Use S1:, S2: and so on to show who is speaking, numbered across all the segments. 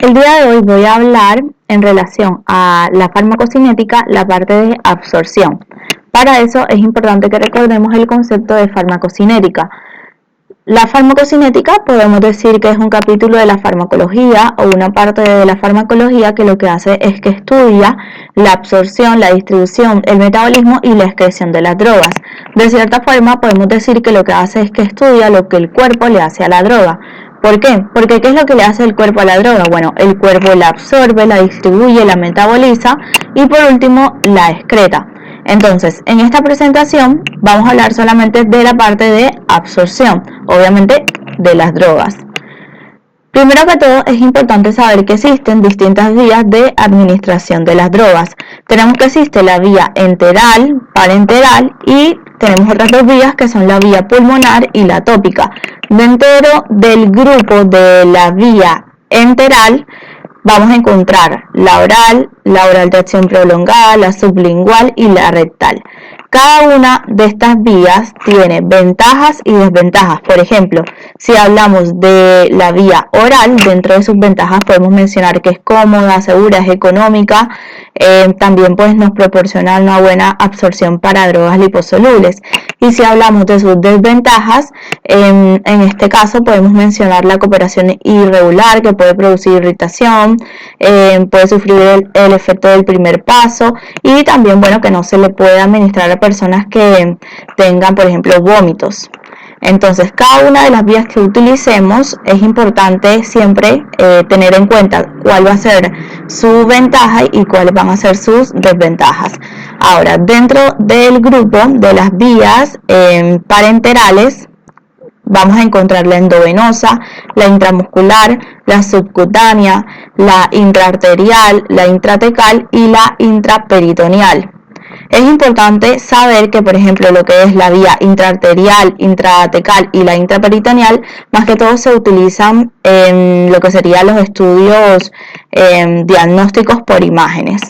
S1: El día de hoy voy a hablar en relación a la farmacocinética, la parte de absorción. Para eso es importante que recordemos el concepto de farmacocinética. La farmacocinética podemos decir que es un capítulo de la farmacología o una parte de la farmacología que lo que hace es que estudia la absorción, la distribución, el metabolismo y la excreción de las drogas. De cierta forma podemos decir que lo que hace es que estudia lo que el cuerpo le hace a la droga. ¿Por qué? Porque ¿qué es lo que le hace el cuerpo a la droga? Bueno, el cuerpo la absorbe, la distribuye, la metaboliza y por último la excreta. Entonces, en esta presentación vamos a hablar solamente de la parte de absorción, obviamente de las drogas. Primero que todo, es importante saber que existen distintas vías de administración de las drogas. Tenemos que existe la vía enteral, parenteral y tenemos otras dos vías que son la vía pulmonar y la tópica. Dentro del grupo de la vía enteral vamos a encontrar la oral de acción prolongada, la sublingual y la rectal. Cada una de estas vías tiene ventajas y desventajas. Por ejemplo, si hablamos de la vía oral, dentro de sus ventajas podemos mencionar que es cómoda, segura, es económica, también pues nos proporciona una buena absorción para drogas liposolubles. Y si hablamos de sus desventajas, en este caso podemos mencionar la cooperación irregular que puede producir irritación, puede sufrir el efecto del primer paso y también, bueno, que no se le puede administrar a personas que tengan, por ejemplo, vómitos. Entonces, cada una de las vías que utilicemos es importante siempre tener en cuenta cuál va a ser su ventaja y cuáles van a ser sus desventajas. Ahora, dentro del grupo de las vías parenterales, vamos a encontrar la endovenosa, la intramuscular, la subcutánea, la intraarterial, la intratecal y la intraperitoneal. Es importante saber que, por ejemplo, lo que es la vía intraarterial, intratecal y la intraperitoneal, más que todo se utilizan en lo que serían los estudios diagnósticos por imágenes.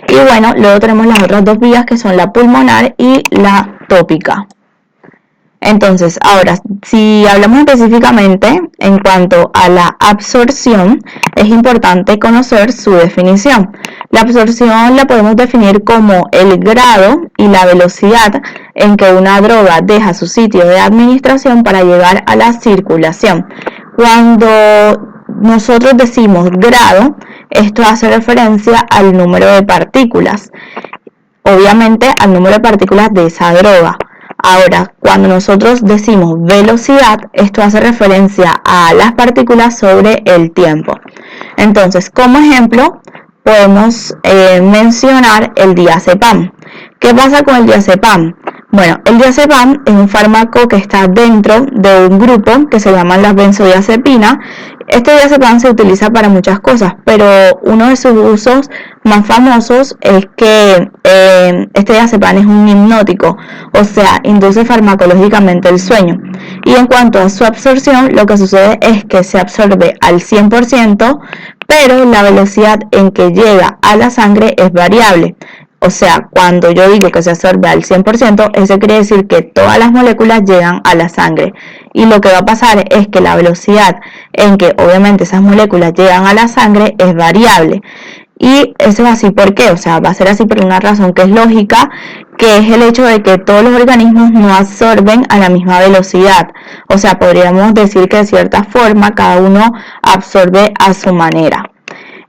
S1: Y bueno, luego tenemos las otras dos vías que son la pulmonar y la tópica. Entonces, ahora, si hablamos específicamente en cuanto a la absorción, es importante conocer su definición. La absorción la podemos definir como el grado y la velocidad en que una droga deja su sitio de administración para llegar a la circulación. Cuando nosotros decimos grado, esto hace referencia al número de partículas, obviamente al número de partículas de esa droga. Ahora, cuando nosotros decimos velocidad, esto hace referencia a las partículas sobre el tiempo. Entonces, como ejemplo, podemos mencionar el diazepam. ¿Qué pasa con el diazepam? Bueno, el diazepam es un fármaco que está dentro de un grupo que se llama las benzodiazepinas. Este diazepam se utiliza para muchas cosas, pero uno de sus usos más famosos es que este diazepam es un hipnótico, o sea, induce farmacológicamente el sueño. Y en cuanto a su absorción, lo que sucede es que se absorbe al 100%, pero la velocidad en que llega a la sangre es variable. O sea, cuando yo digo que se absorbe al 100%, eso quiere decir que todas las moléculas llegan a la sangre. Y lo que va a pasar es que la velocidad en que obviamente esas moléculas llegan a la sangre es variable. Y eso es así, ¿por qué? O sea, va a ser así por una razón que es lógica, que es el hecho de que todos los organismos no absorben a la misma velocidad. O sea, podríamos decir que de cierta forma cada uno absorbe a su manera.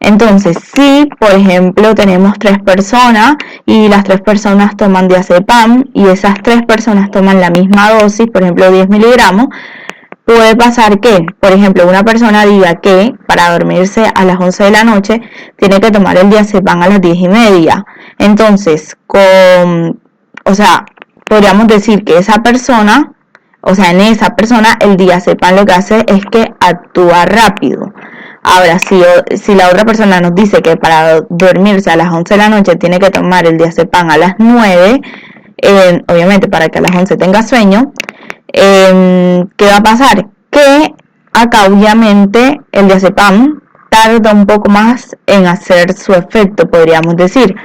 S1: Entonces, si por ejemplo tenemos 3 personas y las 3 personas toman diazepam y esas 3 personas toman la misma dosis, por ejemplo 10 miligramos, puede pasar que, por ejemplo, una persona diga que para dormirse a las 11 de la noche tiene que tomar el diazepam a las 10:30. Entonces, podríamos decir que esa persona, en esa persona el diazepam lo que hace es que actúa rápido. Ahora, si la otra persona nos dice que para dormirse a las 11 de la noche tiene que tomar el diazepam a las 9, obviamente para que a las 11 tenga sueño, ¿qué va a pasar? Que acá obviamente el diazepam tarda un poco más en hacer su efecto, podríamos decir.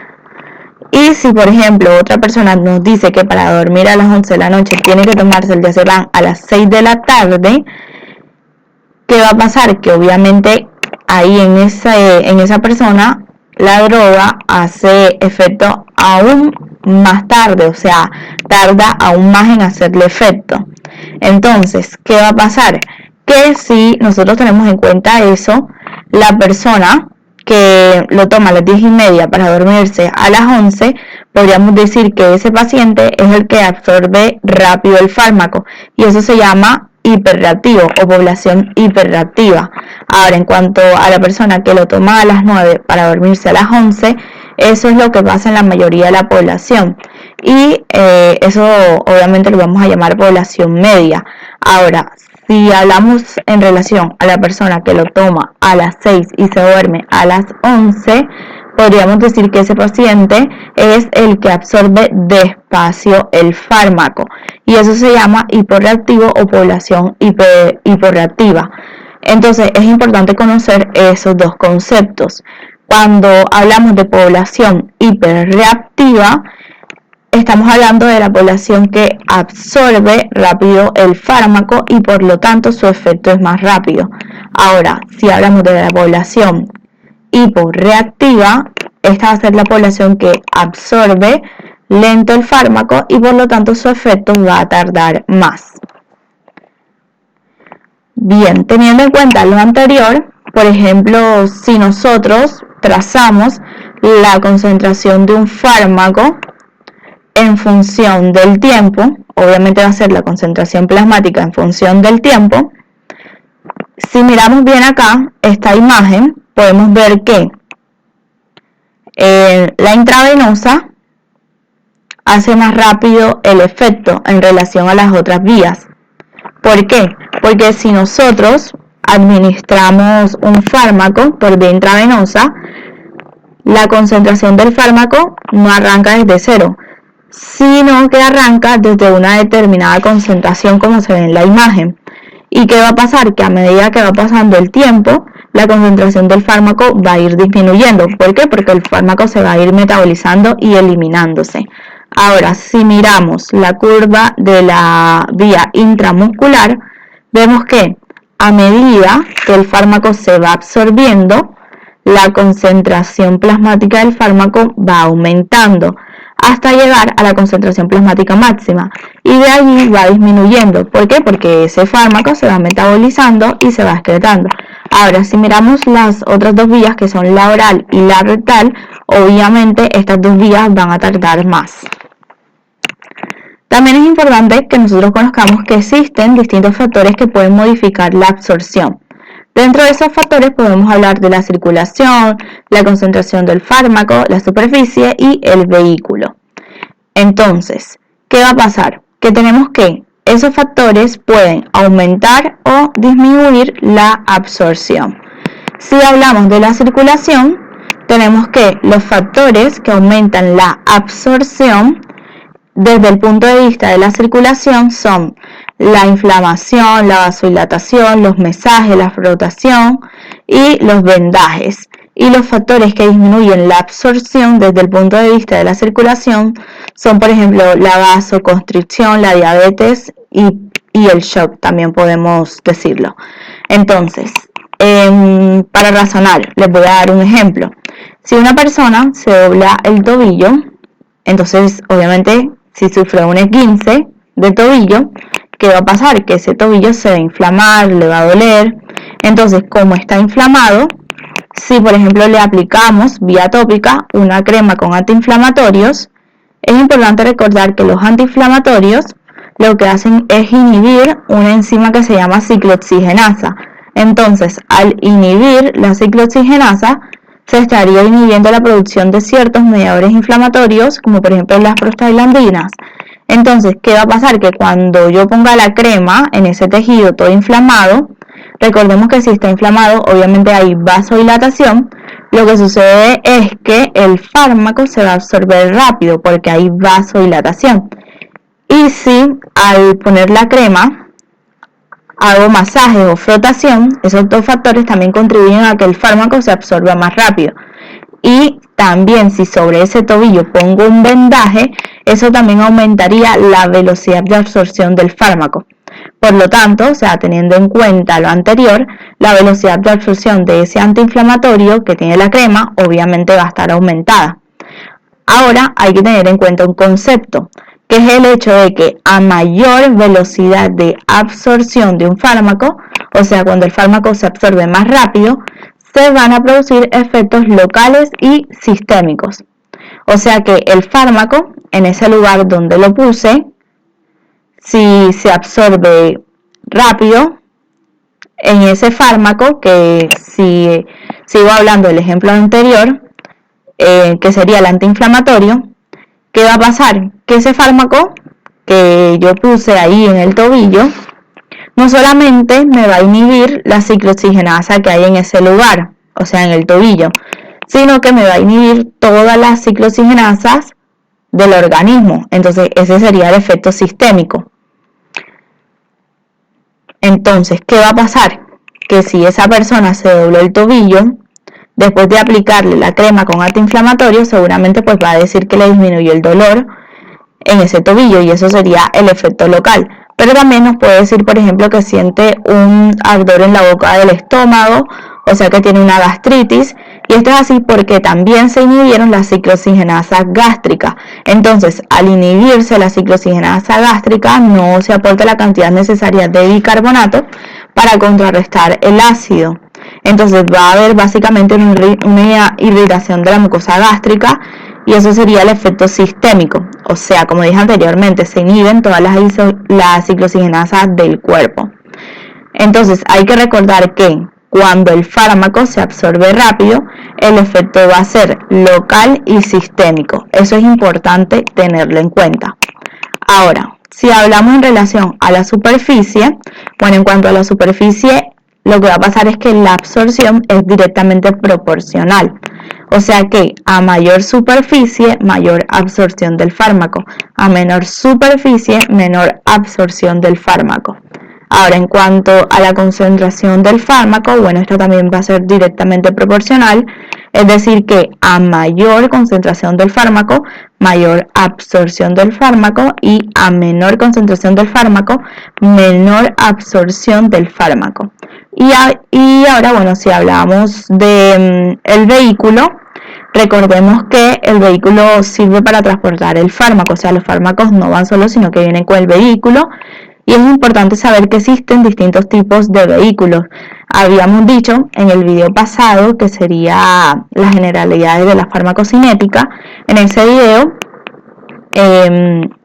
S1: Y si por ejemplo otra persona nos dice que para dormir a las 11 de la noche tiene que tomarse el diazepam a las 6 de la tarde, ¿qué va a pasar? Que obviamente ahí en esa persona la droga hace efecto aún más tarde, o sea, tarda aún más en hacerle efecto. Entonces, ¿qué va a pasar? Que si nosotros tenemos en cuenta eso, la persona que lo toma a las 10:30 para dormirse a las 11, podríamos decir que ese paciente es el que absorbe rápido el fármaco, y eso se llama hiperreactivo o población hiperreactiva. Ahora, en cuanto a la persona que lo toma a las 9 para dormirse a las 11, eso es lo que pasa en la mayoría de la población, y eso obviamente lo vamos a llamar población media. Ahora, si hablamos en relación a la persona que lo toma a las 6 y se duerme a las 11, podríamos decir que ese paciente es el que absorbe despacio el fármaco, y eso se llama hiporreactivo o población hiporreactiva. Entonces es importante conocer esos dos conceptos. Cuando hablamos de población hiperreactiva, estamos hablando de la población que absorbe rápido el fármaco y por lo tanto su efecto es más rápido. Ahora, si hablamos de la población hiporreactiva, esta va a ser la población que absorbe lento el fármaco y por lo tanto su efecto va a tardar más. Bien, teniendo en cuenta lo anterior, por ejemplo, si nosotros trazamos la concentración de un fármaco en función del tiempo, obviamente va a ser la concentración plasmática en función del tiempo. Si miramos bien acá esta imagen, podemos ver que la intravenosa hace más rápido el efecto en relación a las otras vías. ¿Por qué? Porque si nosotros administramos un fármaco por vía intravenosa, la concentración del fármaco no arranca desde cero, sino que arranca desde una determinada concentración, como se ve en la imagen. ¿Y qué va a pasar? Que a medida que va pasando el tiempo, la concentración del fármaco va a ir disminuyendo. ¿Por qué? Porque el fármaco se va a ir metabolizando y eliminándose. Ahora, si miramos la curva de la vía intramuscular, vemos que a medida que el fármaco se va absorbiendo, la concentración plasmática del fármaco va aumentando hasta llegar a la concentración plasmática máxima, y de allí va disminuyendo. ¿Por qué? Porque ese fármaco se va metabolizando y se va excretando. Ahora, si miramos las otras dos vías, que son la oral y la rectal, obviamente estas dos vías van a tardar más. También es importante que nosotros conozcamos que existen distintos factores que pueden modificar la absorción. Dentro de esos factores podemos hablar de la circulación, la concentración del fármaco, la superficie y el vehículo. Entonces, ¿qué va a pasar? Que tenemos que esos factores pueden aumentar o disminuir la absorción. Si hablamos de la circulación, tenemos que los factores que aumentan la absorción desde el punto de vista de la circulación son la inflamación, la vasodilatación, los mesajes, la frotación y los vendajes. Y los factores que disminuyen la absorción desde el punto de vista de la circulación son, por ejemplo, la vasoconstricción, la diabetes y el shock, también podemos decirlo. Entonces, para razonar, les voy a dar un ejemplo. Si una persona se dobla el tobillo, entonces, obviamente, si sufre un esguince de tobillo, ¿qué va a pasar? Que ese tobillo se va a inflamar, le va a doler. Entonces, como está inflamado, si por ejemplo le aplicamos vía tópica una crema con antiinflamatorios, es importante recordar que los antiinflamatorios lo que hacen es inhibir una enzima que se llama ciclooxigenasa. Entonces, al inhibir la ciclooxigenasa, se estaría inhibiendo la producción de ciertos mediadores inflamatorios, como por ejemplo las prostaglandinas. Entonces, ¿qué va a pasar? Que cuando yo ponga la crema en ese tejido todo inflamado, recordemos que si está inflamado, obviamente hay vasodilatación, lo que sucede es que el fármaco se va a absorber rápido porque hay vasodilatación. Y si al poner la crema hago masaje o frotación, esos dos factores también contribuyen a que el fármaco se absorba más rápido. Y también si sobre ese tobillo pongo un vendaje, eso también aumentaría la velocidad de absorción del fármaco. Por lo tanto, o sea, teniendo en cuenta lo anterior, la velocidad de absorción de ese antiinflamatorio que tiene la crema obviamente va a estar aumentada. Ahora hay que tener en cuenta un concepto, que es el hecho de que a mayor velocidad de absorción de un fármaco, o sea, cuando el fármaco se absorbe más rápido, se van a producir efectos locales y sistémicos. O sea que el fármaco, en ese lugar donde lo puse, si se absorbe rápido en ese fármaco, que si sigo hablando del ejemplo anterior, que sería el antiinflamatorio, ¿qué va a pasar? Que ese fármaco que yo puse ahí en el tobillo, no solamente me va a inhibir la ciclooxigenasa que hay en ese lugar, o sea, en el tobillo, sino que me va a inhibir todas las ciclooxigenasas del organismo. Entonces, ese sería el efecto sistémico. Entonces, ¿qué va a pasar? Que si esa persona se dobló el tobillo, después de aplicarle la crema con antiinflamatorio, seguramente pues va a decir que le disminuyó el dolor en ese tobillo, y eso sería el efecto local. Pero también nos puede decir, por ejemplo, que siente un ardor en la boca del estómago, o sea que tiene una gastritis, y esto es así porque también se inhibieron las ciclooxigenasas gástricas. Entonces, al inhibirse la ciclooxigenasa gástrica, no se aporta la cantidad necesaria de bicarbonato para contrarrestar el ácido. Entonces va a haber básicamente una irritación de la mucosa gástrica, y eso sería el efecto sistémico. O sea, como dije anteriormente, se inhiben todas las ciclooxigenasas del cuerpo. Entonces hay que recordar que cuando el fármaco se absorbe rápido, el efecto va a ser local y sistémico. Eso es importante tenerlo en cuenta. Ahora, si hablamos en relación a la superficie, bueno, en cuanto a la superficie, lo que va a pasar es que la absorción es directamente proporcional. O sea que a mayor superficie, mayor absorción del fármaco. A menor superficie, menor absorción del fármaco. Ahora, en cuanto a la concentración del fármaco, bueno, esto también va a ser directamente proporcional. Es decir, que a mayor concentración del fármaco, mayor absorción del fármaco, y a menor concentración del fármaco, menor absorción del fármaco. Y ahora, bueno, si hablamos del vehículo, recordemos que el vehículo sirve para transportar el fármaco, o sea, los fármacos no van solos, sino que vienen con el vehículo. Y es importante saber que existen distintos tipos de vehículos. Habíamos dicho en el video pasado que sería las generalidades de la farmacocinética. En ese video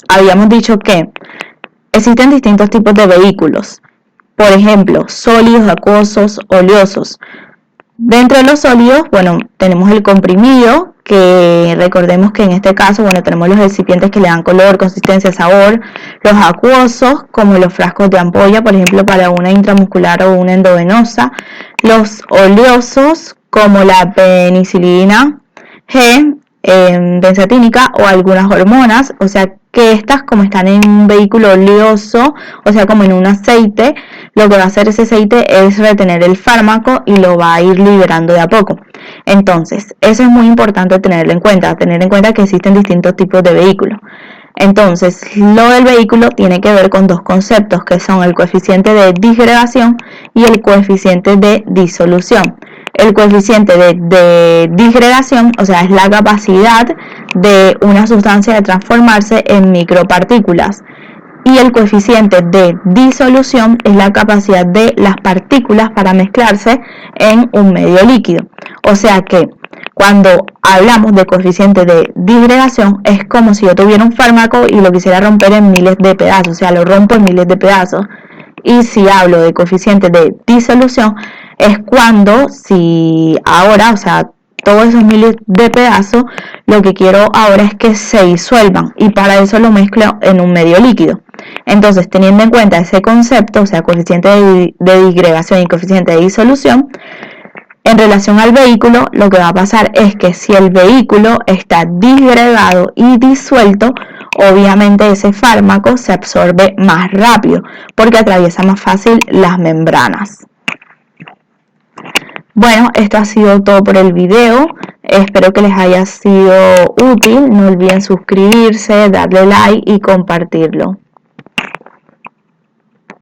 S1: habíamos dicho que existen distintos tipos de vehículos. Por ejemplo, sólidos, acuosos, oleosos. Dentro de los sólidos, bueno, tenemos el comprimido, que recordemos que en este caso, bueno, tenemos los excipientes que le dan color, consistencia, sabor. Los acuosos, como los frascos de ampolla, por ejemplo, para una intramuscular o una endovenosa. Los oleosos, como la penicilina G, benzatínica o algunas hormonas, o sea que estas, como están en un vehículo oleoso, o sea como en un aceite, lo que va a hacer ese aceite es retener el fármaco y lo va a ir liberando de a poco. Entonces, eso es muy importante tener en cuenta que existen distintos tipos de vehículos. Entonces, lo del vehículo tiene que ver con dos conceptos, que son el coeficiente de disgregación y el coeficiente de disolución. El coeficiente de disgregación, o sea, es la capacidad de una sustancia de transformarse en micropartículas. Y el coeficiente de disolución es la capacidad de las partículas para mezclarse en un medio líquido. O sea que cuando hablamos de coeficiente de disgregación, es como si yo tuviera un fármaco y lo quisiera romper en miles de pedazos, o sea, lo rompo en miles de pedazos. Y si hablo de coeficiente de disolución, es cuando, si ahora, o sea, todos esos miles de pedazos, lo que quiero ahora es que se disuelvan, y para eso lo mezclo en un medio líquido. Entonces, teniendo en cuenta ese concepto, o sea, coeficiente de disgregación y coeficiente de disolución, en relación al vehículo, lo que va a pasar es que si el vehículo está disgregado y disuelto, obviamente ese fármaco se absorbe más rápido porque atraviesa más fácil las membranas. Bueno, esto ha sido todo por el video. Espero que les haya sido útil. No olviden suscribirse, darle like y compartirlo.